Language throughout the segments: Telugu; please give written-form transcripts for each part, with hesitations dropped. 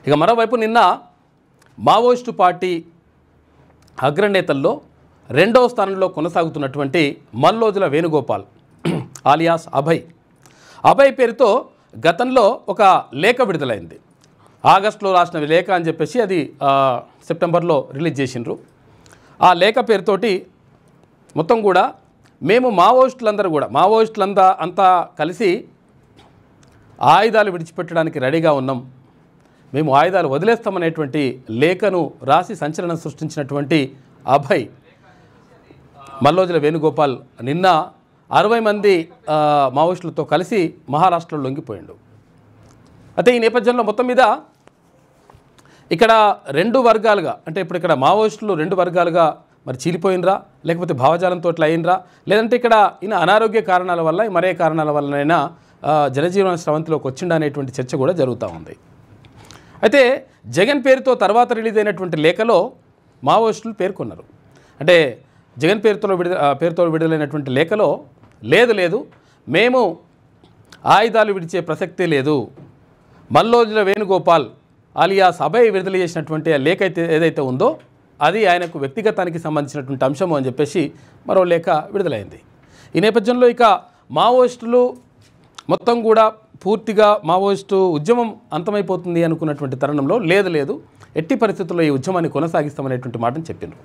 ఇక మరోవైపు నిన్న మావోయిస్టు పార్టీ అగ్రనేతల్లో రెండవ స్థానంలో కొనసాగుతున్నటువంటి మల్లోజుల వేణుగోపాల్ ఆలియాస్ అభయ్ పేరుతో గతంలో ఒక లేఖ విడుదలైంది. ఆగస్టులో రాసిన లేఖ అని చెప్పేసి అది సెప్టెంబర్లో రిలీజ్ చేసిండ్రు. ఆ లేఖ పేరుతోటి మొత్తం కూడా మేము మావోయిస్టులంతా కలిసి ఆయుధాలు విడిచిపెట్టడానికి రెడీగా ఉన్నాం, మేము ఆయుధాలు వదిలేస్తామనేటువంటి లేఖను రాసి సంచలనం సృష్టించినటువంటి అభయ్ మల్లోజుల వేణుగోపాల్ నిన్న 60 మంది మావోయిస్టులతో కలిసి మహారాష్ట్రలో లొంగిపోయిండు. అయితే ఈ నేపథ్యంలో మొత్తం మీద ఇక్కడ రెండు వర్గాలుగా, అంటే ఇప్పుడు ఇక్కడ మావోయిస్టులు రెండు వర్గాలుగా మరి చీలిపోయినరా, లేకపోతే భావజాలంతో ఇట్లా అయినరా, లేదంటే ఇక్కడ ఈయన అనారోగ్య కారణాల వల్ల మరే కారణాల వల్లనైనా జనజీవన స్రవంతిలోకి వచ్చిండా అనేటువంటి చర్చ కూడా జరుగుతూ ఉంది. అయితే జగన్ పేరుతో తర్వాత రిలీజ్ అయినటువంటి లేఖలో మావోయిస్టులు పేర్కొన్నారు. అంటే జగన్ పేరుతో విడుదలైనటువంటి లేఖలో లేదు మేము ఆయుధాలు విడిచే ప్రసక్తే లేదు, మల్లోజుల వేణుగోపాల్ ఆలియాస్ అభయ్ విడుదల చేసినటువంటి లేఖ ఏదైతే ఉందో అది ఆయనకు వ్యక్తిగతానికి సంబంధించినటువంటి అంశము అని చెప్పేసి మరో లేఖ విడుదలైంది. ఈ నేపథ్యంలో ఇక మావోయిస్టులు మొత్తం కూడా పూర్తిగా మావోయిస్టు ఉద్యమం అంతమైపోతుంది అనుకున్నటువంటి తరుణంలో లేదు ఎట్టి పరిస్థితుల్లో ఈ ఉద్యమాన్ని కొనసాగిస్తామనేటువంటి మాటను చెప్పిండ్రు.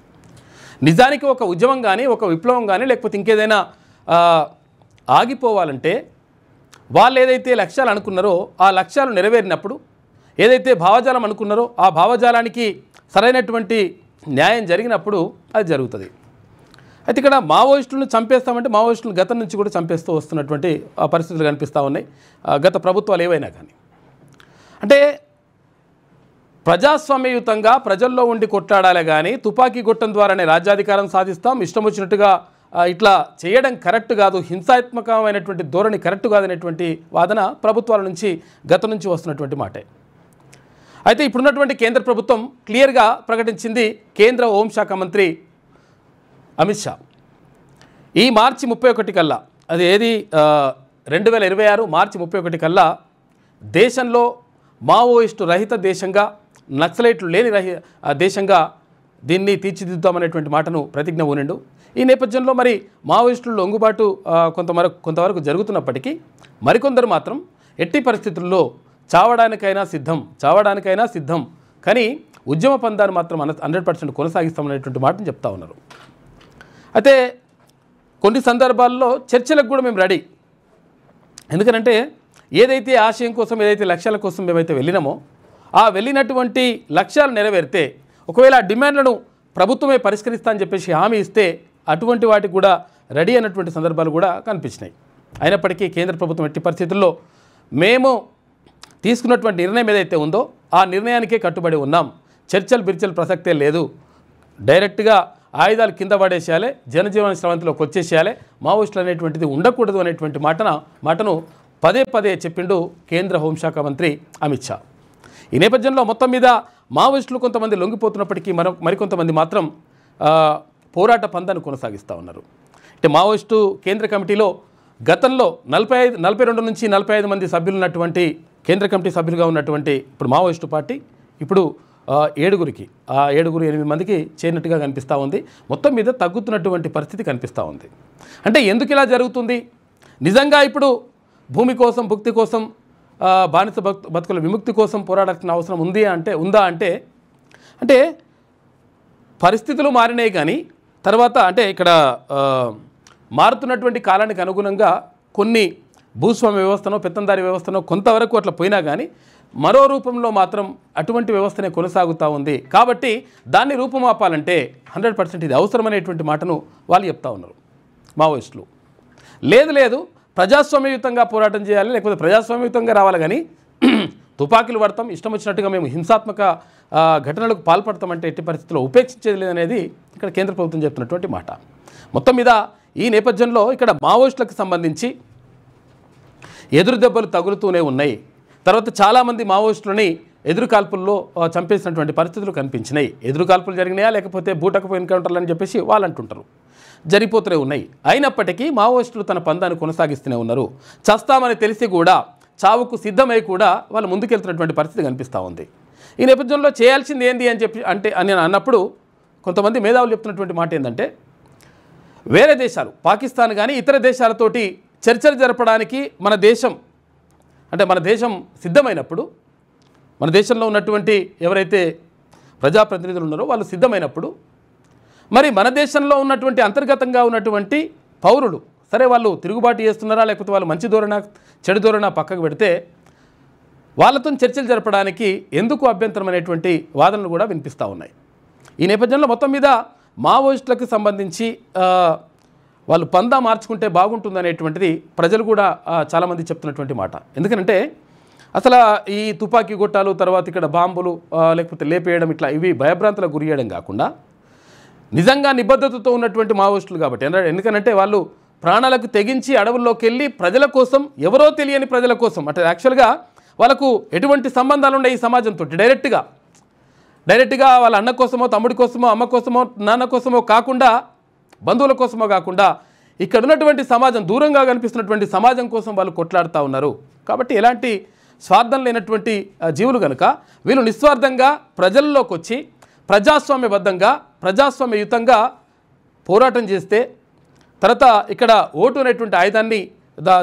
నిజానికి ఒక ఉద్యమం కానీ ఒక విప్లవం కానీ లేకపోతే ఇంకేదైనా ఆగిపోవాలంటే వాళ్ళు ఏదైతే లక్ష్యాలు అనుకున్నారో ఆ లక్ష్యాలు నెరవేరినప్పుడు, ఏదైతే భావజాలం అనుకున్నారో ఆ భావజాలానికి సరైనటువంటి న్యాయం జరిగినప్పుడు అది జరుగుతుంది. అయితే ఇక్కడ మావోయిస్టులను చంపేస్తామంటే మావోయిస్టులను గతం నుంచి కూడా చంపేస్తూ వస్తున్నటువంటి పరిస్థితులు కనిపిస్తూ ఉన్నాయి గత ప్రభుత్వాలు ఏవైనా కానీ. అంటే ప్రజాస్వామ్యయుతంగా ప్రజల్లో ఉండి కొట్లాడాలి కానీ తుపాకీ గొట్టం ద్వారానే రాజ్యాధికారం సాధిస్తాం, ఇష్టం వచ్చినట్టుగా ఇట్లా చేయడం కరెక్ట్ కాదు, హింసాత్మకమైనటువంటి ధోరణి కరెక్ట్ కాదనేటువంటి వాదన ప్రభుత్వాల నుంచి గతం నుంచి వస్తున్నటువంటి మాటే. అయితే ఇప్పుడున్నటువంటి కేంద్ర ప్రభుత్వం క్లియర్గా ప్రకటించింది. కేంద్ర హోంశాఖ మంత్రి అమిత్ షా ఈ మార్చి 31 కల్లా, అది ఏది 2026 మార్చి 31 కల్లా దేశంలో మావోయిస్టు రహిత దేశంగా, నక్సలైట్లు లేని దేశంగా దీన్ని తీర్చిదిద్దామనేటువంటి మాటను ప్రతిజ్ఞ ఊనిండు. ఈ నేపథ్యంలో మరి మావోయిస్టుల లొంగుబాటు కొంతవరకు జరుగుతున్నప్పటికీ మరికొందరు మాత్రం ఎట్టి పరిస్థితుల్లో చావడానికైనా సిద్ధం కానీ ఉద్యమ పందాన్ని మాత్రం 100% కొనసాగిస్తామనేటువంటి మాటను చెప్తా ఉన్నారు. అయితే కొన్ని సందర్భాల్లో చర్చలకు కూడా మేము రెడీ. ఎందుకంటే ఏదైతే ఆశయం కోసం, ఏదైతే లక్ష్యాల కోసం మేమైతే వెళ్ళినామో ఆ వెళ్ళినటువంటి లక్ష్యాలు నెరవేరితే, ఒకవేళ ఆ డిమాండ్లను ప్రభుత్వమే పరిష్కరిస్తా అని చెప్పేసి హామీ ఇస్తే అటువంటి వాటికి కూడా రెడీ అయినటువంటి సందర్భాలు కూడా కనిపించినాయి. అయినప్పటికీ కేంద్ర ప్రభుత్వం ఎట్టి పరిస్థితుల్లో మేము తీసుకున్నటువంటి నిర్ణయం ఏదైతే ఉందో ఆ నిర్ణయానికే కట్టుబడి ఉన్నాం, చర్చలు ప్రసక్తే లేదు, డైరెక్ట్గా ఆయుధాలు కింద పడేసేయాలి, జనజీవన స్రవంతిలోకి వచ్చేసేయాలి, మావోయిస్టులు అనేటువంటిది ఉండకూడదు అనేటువంటి మాటను పదే చెప్పిండు కేంద్ర హోంశాఖ మంత్రి అమిత్ షా. ఈ నేపథ్యంలో మొత్తం మీద మావోయిస్టులు కొంతమంది లొంగిపోతున్నప్పటికీ మరికొంతమంది మాత్రం పోరాట పందాన్ని కొనసాగిస్తూ ఉన్నారు. అంటే మావోయిస్టు కేంద్ర కమిటీలో గతంలో 42 నుంచి 45 మంది సభ్యులు ఉన్నటువంటి కేంద్ర కమిటీ సభ్యులుగా ఉన్నటువంటి ఇప్పుడు మావోయిస్టు పార్టీ ఇప్పుడు 8 మందికి చేరినట్టుగా కనిపిస్తూ ఉంది. మొత్తం మీద తగ్గుతున్నటువంటి పరిస్థితి కనిపిస్తూ ఉంది. అంటే ఎందుకు ఇలా జరుగుతుంది? నిజంగా ఇప్పుడు భూమి కోసం, భుక్తి కోసం, బానిస బతుకుల విముక్తి కోసం పోరాడాల్సిన అవసరం ఉందా అంటే పరిస్థితులు మారినాయి కానీ తర్వాత అంటే ఇక్కడ మారుతున్నటువంటి కాలానికి అనుగుణంగా కొన్ని భూస్వామ్య వ్యవస్థనో పెత్తందారి వ్యవస్థనో కొంతవరకు అట్లా పోయినా కానీ మరో రూపంలో మాత్రం అటువంటి వ్యవస్థనే కొనసాగుతూ ఉంది. కాబట్టి దాన్ని రూపుమాపాలంటే 100% ఇది అవసరమనేటువంటి మాటను వాళ్ళు చెప్తా ఉన్నారు మావోయిస్టులు. లేదు ప్రజాస్వామ్యయుతంగా పోరాటం చేయాలి, లేకపోతే ప్రజాస్వామ్యయుతంగా రావాలి కానీ తుపాకీలు పడతాం, ఇష్టం వచ్చినట్టుగా మేము హింసాత్మక ఘటనలకు పాల్పడతామంటే ఎట్టి పరిస్థితుల్లో ఉపేక్షించేది లేదనేది ఇక్కడ కేంద్ర ప్రభుత్వం చెప్తున్నటువంటి మాట. మొత్తం మీద ఈ నేపథ్యంలో ఇక్కడ మావోయిస్టులకు సంబంధించి ఎదురు దెబ్బలు తగులుతూనే ఉన్నాయి. తర్వాత చాలామంది మావోయిస్టులని ఎదురు కాల్పుల్లో చంపేసినటువంటి పరిస్థితులు కనిపించినాయి. ఎదురు కాల్పులు జరిగినాయా లేకపోతే బూటకపు ఎన్కౌంటర్లు అని చెప్పేసి వాళ్ళు అంటుంటారు, జరిగిపోతూనే ఉన్నాయి. అయినప్పటికీ మావోయిస్టులు తన పందాన్ని కొనసాగిస్తూనే ఉన్నారు. చస్తామని తెలిసి కూడా చావుకు సిద్ధమై కూడా వాళ్ళు ముందుకెళ్తున్నటువంటి పరిస్థితి కనిపిస్తూ ఉంది. ఈ నేపథ్యంలో చేయాల్సింది ఏంది అని చెప్పి నేను అన్నప్పుడు కొంతమంది మేధావులు చెప్తున్నటువంటి మాట ఏంటంటే, వేరే దేశాలు పాకిస్తాన్ కానీ ఇతర దేశాలతోటి చర్చలు జరపడానికి మన దేశం సిద్ధమైనప్పుడు, మన దేశంలో ఉన్నటువంటి ఎవరైతే ప్రజాప్రతినిధులు ఉన్నారో వాళ్ళు సిద్ధమైనప్పుడు, మరి మన దేశంలో ఉన్నటువంటి అంతర్గతంగా ఉన్నటువంటి పౌరులు సరే వాళ్ళు తిరుగుబాటు చేస్తున్నారా లేకపోతే వాళ్ళు మంచి ధోరణ చెడు ధోరణ పక్కకు పెడితే వాళ్ళతో చర్చలు జరపడానికి ఎందుకు అభ్యంతరం అనేటువంటి వాదనలు కూడా వినిపిస్తూ ఉన్నాయి. ఈ నేపథ్యంలో మొత్తం మీద మావోయిస్టులకు సంబంధించి వాళ్ళు పందా మార్చుకుంటే బాగుంటుందనేటువంటిది ప్రజలు కూడా చాలామంది చెప్తున్నటువంటి మాట. ఎందుకంటే అసలు ఈ తుపాకీ గొట్టాలు, తర్వాత ఇక్కడ బాంబులు లేకపోతే లేపేయడం, ఇట్లా ఇవి భయభ్రాంతులకు గురి చేయడం కాకుండా నిజంగా నిబద్ధతతో ఉన్నటువంటి మావోయిస్టులు కాబట్టి, ఎందుకంటే వాళ్ళు ప్రాణాలకు తెగించి అడవుల్లోకి వెళ్ళి ప్రజల కోసం, ఎవరో తెలియని ప్రజల కోసం, అంటే యాక్చువల్గా వాళ్ళకు ఎటువంటి సంబంధాలు ఉన్నాయి ఈ సమాజంతో, డైరెక్ట్గా వాళ్ళ అన్న కోసమో తమ్ముడి కోసమో అమ్మ కోసమో నాన్న కోసమో కాకుండా, బంధువుల కోసమో కాకుండా ఇక్కడ ఉన్నటువంటి సమాజం, దూరంగా కనిపిస్తున్నటువంటి సమాజం కోసం వాళ్ళు కొట్లాడుతూ ఉన్నారు. కాబట్టి ఎలాంటి స్వార్థం లేనటువంటి జీవులు కనుక వీళ్ళు నిస్వార్థంగా ప్రజల్లోకి వచ్చి ప్రజాస్వామ్యబద్ధంగా ప్రజాస్వామ్యయుతంగా పోరాటం చేస్తే, తర్వాత ఇక్కడ ఓటు అనేటువంటి ఆయుధాన్ని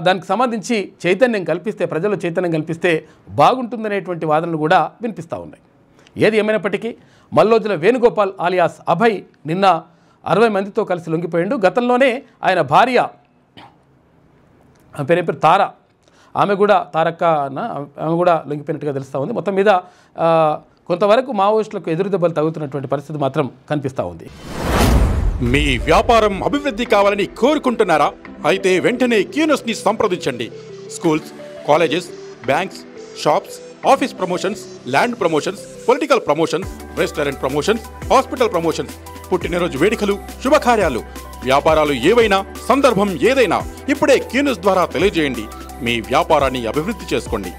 దానికి సంబంధించి చైతన్యం కల్పిస్తే, ప్రజలు చైతన్యం కల్పిస్తే బాగుంటుందనేటువంటి వాదనలు కూడా వినిపిస్తూ ఉన్నాయి. ఏది ఏమైనప్పటికీ మల్లోజుల వేణుగోపాల్ ఆలియాస్ అభయ్ నిన్న 60 మందితో కలిసి లొంగిపోయిండు. గతంలోనే ఆయన భార్య పేరు తార, ఆమె కూడా ఆమె కూడా లొంగిపోయినట్టుగా తెలుస్తూ ఉంది. మొత్తం మీద కొంతవరకు మావోయిస్టులకు ఎదురు దెబ్బలు తగ్గుతున్నటువంటి పరిస్థితి మాత్రం కనిపిస్తూ ఉంది. మీ వ్యాపారం అభివృద్ధి కావాలని కోరుకుంటున్నారా? అయితే వెంటనే క్యూనస్ని సంప్రదించండి. Schools, colleges, banks, shops, office promotions, land promotions, political promotions, restaurant promotions, hospital promotions, పుట్టినరోజు వేడుకలు, శుభకార్యాలు, వ్యాపారాలు ఏవైనా, సందర్భం ఏదైనా ఇప్పుడే క్యూనస్ ద్వారా తెలియజేయండి. మీ వ్యాపారాన్ని అభివృద్ధి చేసుకోండి.